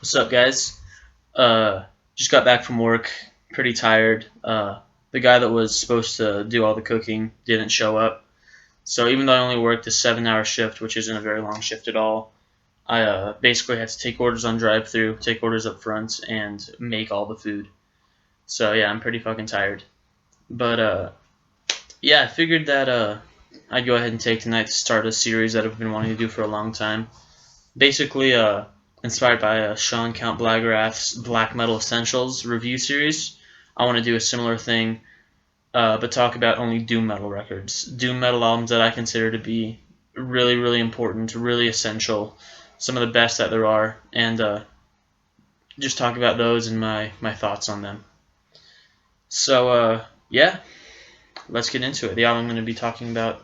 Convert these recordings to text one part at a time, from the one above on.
What's up, guys? Just got back from work, pretty tired. The guy that was supposed to do all the cooking didn't show up. So even though I only worked a 7-hour shift, which isn't a very long shift at all, I basically had to take orders on drive-through, take orders up front, and make all the food. So yeah, I'm pretty fucking tired. But yeah, I figured that I'd go ahead and take tonight to start a series that I've been wanting to do for a long time. Basically, inspired by Sean Count Blagrath's Black Metal Essentials review series. I want to do a similar thing, but talk about only doom metal records. Doom metal albums that I consider to be really, really important, really essential, some of the best that there are, and just talk about those and my thoughts on them. So, yeah, let's get into it. The album I'm going to be talking about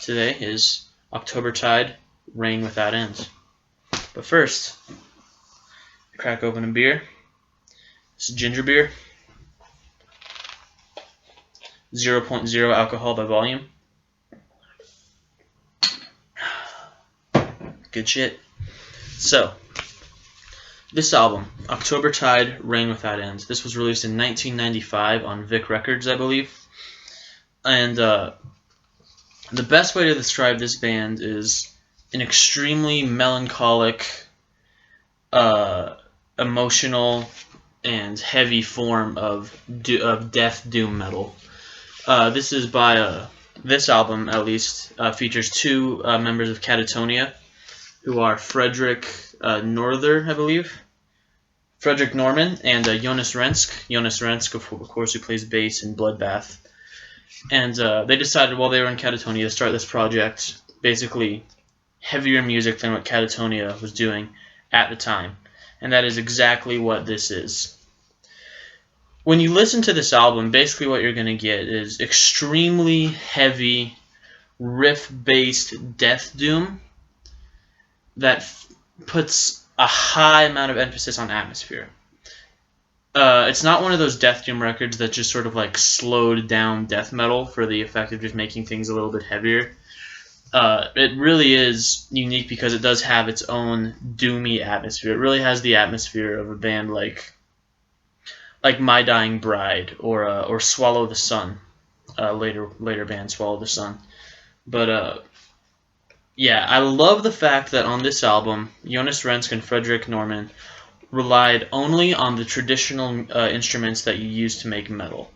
today is Octobertide, Rain Without End. But first, crack open a beer. This is ginger beer. 0.0 alcohol by volume. Good shit. So, this album, Octobertide, Rain Without End. This was released in 1995 on Vic Records, I believe. And the best way to describe this band is an extremely melancholic, emotional, and heavy form of death doom metal. This is by this album, at least, features two members of Catatonia, who are Fredrik Norther, I believe, Fredrik Norman, and Jonas Rensk. Jonas Rensk, of course, who plays bass in Bloodbath. And they decided while they were in Catatonia to start this project, basically heavier music than what Catatonia was doing at the time. And that is exactly what this is. When you listen to this album, basically what you're going to get is extremely heavy, riff-based death doom that puts a high amount of emphasis on atmosphere. It's not one of those death doom records that just sort of like slowed down death metal for the effect of just making things a little bit heavier. It really is unique because it does have its own doomy atmosphere. It really has the atmosphere of a band like My Dying Bride or Swallow the Sun, later band Swallow the Sun. But yeah, I love the fact that on this album, Jonas Rensk and Fredrik Norman relied only on the traditional instruments that you use to make metal,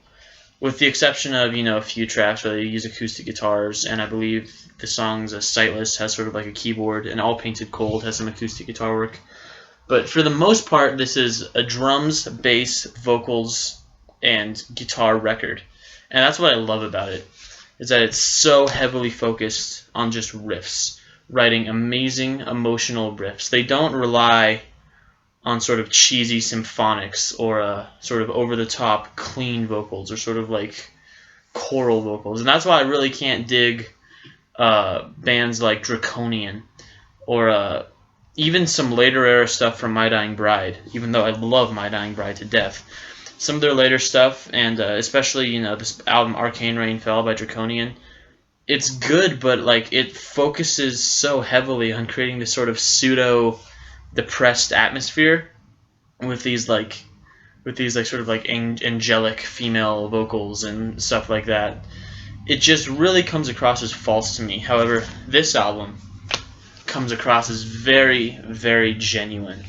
with the exception of a few tracks where they use acoustic guitars, and I believe the song's Sightless has sort of like a keyboard, and All Painted Cold has some acoustic guitar work. But for the most part, this is a drums, bass, vocals, and guitar record, and that's what I love about it, is that it's so heavily focused on just riffs, writing amazing emotional riffs. They don't rely on sort of cheesy symphonics or sort of over-the-top clean vocals or sort of like choral vocals. And that's why I really can't dig bands like Draconian or even some later era stuff from My Dying Bride, even though I love My Dying Bride to death. Some of their later stuff, and especially this album Arcane Rain Fell by Draconian, it's good, but like it focuses so heavily on creating this sort of pseudo depressed atmosphere with these sort of like angelic female vocals and stuff like that. It just really comes across as false to me. However, this album comes across as very, very genuine.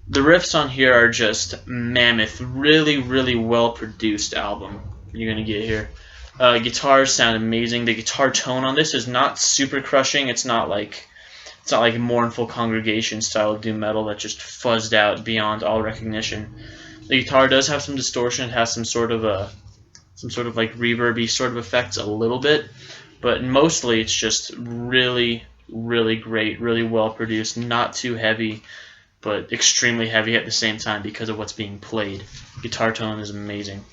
The riffs on here are just mammoth, really, really well produced album you're gonna get here. Guitars sound amazing. The guitar tone on this is not super crushing. It's not like a mournful congregation style of doom metal that just fuzzed out beyond all recognition. The guitar does have some distortion. It has some sort of like reverby sort of effects a little bit, but mostly it's just really, really great, really well produced, not too heavy, but extremely heavy at the same time because of what's being played. Guitar tone is amazing.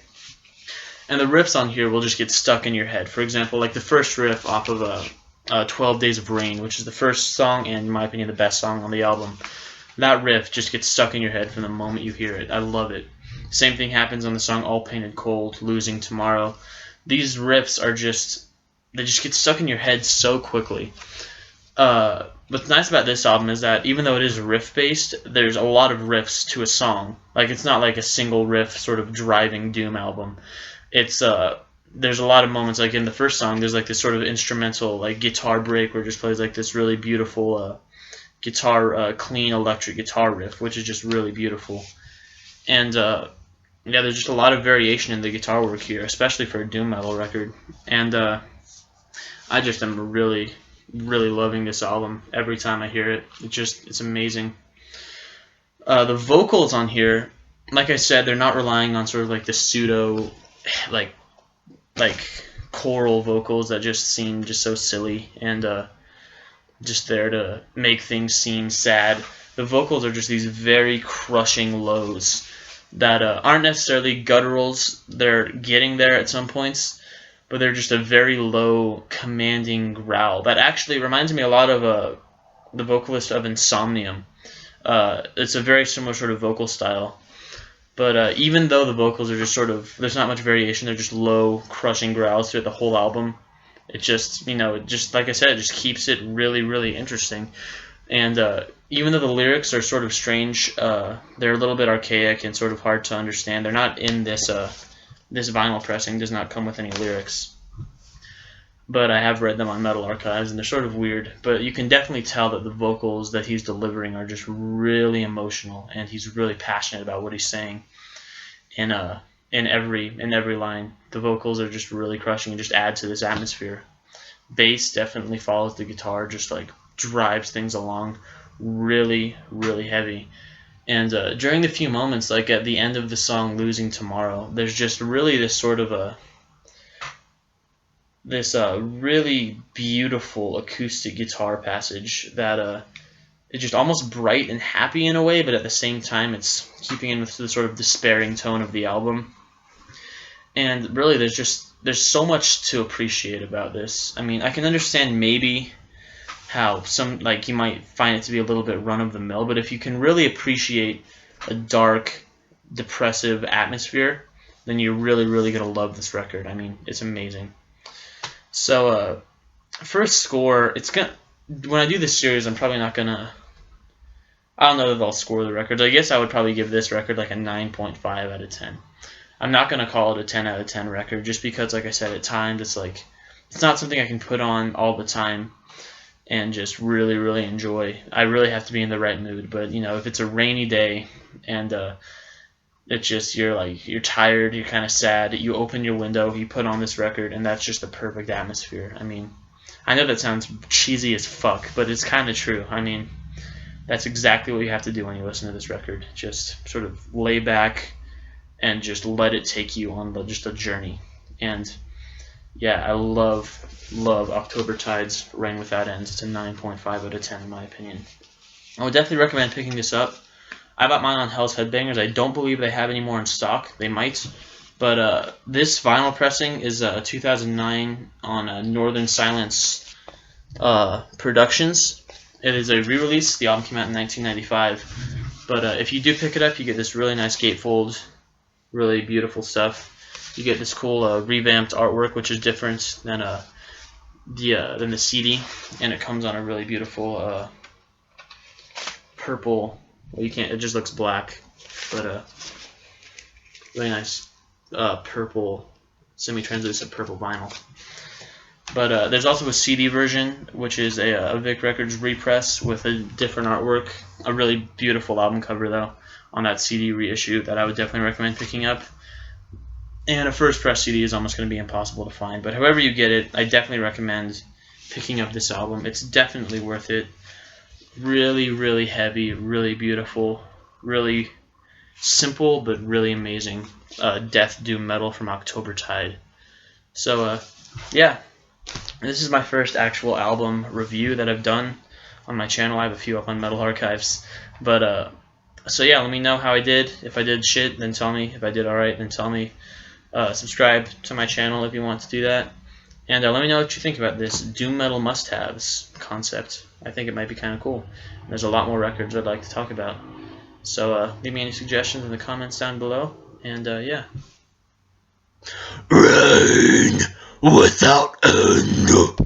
And the riffs on here will just get stuck in your head. For example, like the first riff off of 12 Days of Rain, which is the first song and, in my opinion, the best song on the album. That riff just gets stuck in your head from the moment you hear it. I love it. Same thing happens on the song All Painted Cold, Losing Tomorrow. These riffs they just get stuck in your head so quickly. what's nice about this album is that even though it is riff based, there's a lot of riffs to a song. Like it's not like a single riff sort of driving doom album. It's there's a lot of moments like in the first song. There's like this sort of instrumental like guitar break where it just plays like this really beautiful clean electric guitar riff, which is just really beautiful. And yeah, there's just a lot of variation in the guitar work here, especially for a doom metal record. And I just am really loving this album every time I hear it. It's amazing. The vocals on here, like I said, they're not relying on sort of like the pseudo like choral vocals that just seem just so silly and just there to make things seem sad. The vocals are just these very crushing lows that aren't necessarily gutturals. They're getting there at some points, but they're just a very low, commanding growl. That actually reminds me a lot of the vocalist of Insomnium. It's a very similar sort of vocal style. But even though the vocals are just sort of, there's not much variation, they're just low, crushing growls throughout the whole album. It just, just like I said, it just keeps it really interesting. And even though the lyrics are sort of strange, they're a little bit archaic and sort of hard to understand. They're not in this this vinyl pressing does not come with any lyrics. But I have read them on Metal Archives, and they're sort of weird. But you can definitely tell that the vocals that he's delivering are just really emotional, and he's really passionate about what he's saying. In every line, the vocals are just really crushing and just add to this atmosphere. Bass definitely follows the guitar, just like drives things along, really heavy. And during the few moments, like at the end of the song "Losing Tomorrow," there's just really this sort of this really beautiful acoustic guitar passage that it's just almost bright and happy in a way, but at the same time it's keeping in with the sort of despairing tone of the album. And really there's so much to appreciate about this. I mean, I can understand maybe how some, like, you might find it to be a little bit run-of-the-mill, but if you can really appreciate a dark, depressive atmosphere, then you're really going to love this record. I mean, it's amazing. So, for a score, when I do this series, I'm probably not gonna, I don't know that I'll score the records. I guess I would probably give this record like a 9.5 out of 10. I'm not gonna call it a 10 out of 10 record just because, like I said, at times it's not something I can put on all the time and just really enjoy. I really have to be in the right mood. But if it's a rainy day and it's just you're tired, you're kind of sad, you open your window, you put on this record, and that's just the perfect atmosphere. I mean, I know that sounds cheesy as fuck, but it's kind of true. I mean, that's exactly what you have to do when you listen to this record. Just sort of lay back and just let it take you on just a journey. And yeah, I love October Tide's Rain Without Ends. It's a 9.5 out of 10 in my opinion. I would definitely recommend picking this up. I bought mine on Hell's Headbangers. I don't believe they have any more in stock. They might. But this vinyl pressing is a 2009 on Northern Silence Productions. It is a re-release. The album came out in 1995. But if you do pick it up, you get this really nice gatefold, really beautiful stuff. You get this cool revamped artwork, which is different than the CD, and it comes on a really beautiful purple. Well, it just looks black, but really nice purple, semi-translucent purple vinyl. But there's also a CD version, which is a Vic Records repress with a different artwork. A really beautiful album cover, though, on that CD reissue that I would definitely recommend picking up. And a first press CD is almost going to be impossible to find. But however you get it, I definitely recommend picking up this album. It's definitely worth it. Really heavy, really beautiful, really simple, but really amazing death doom metal from October Tide. So, yeah. This is my first actual album review that I've done on my channel. I have a few up on Metal Archives. But, so yeah, let me know how I did. If I did shit, then tell me. If I did alright, then tell me. Subscribe to my channel if you want to do that. And let me know what you think about this doom metal must-haves concept. I think it might be kind of cool. There's a lot more records I'd like to talk about. So leave me any suggestions in the comments down below. And yeah. Rain Without End.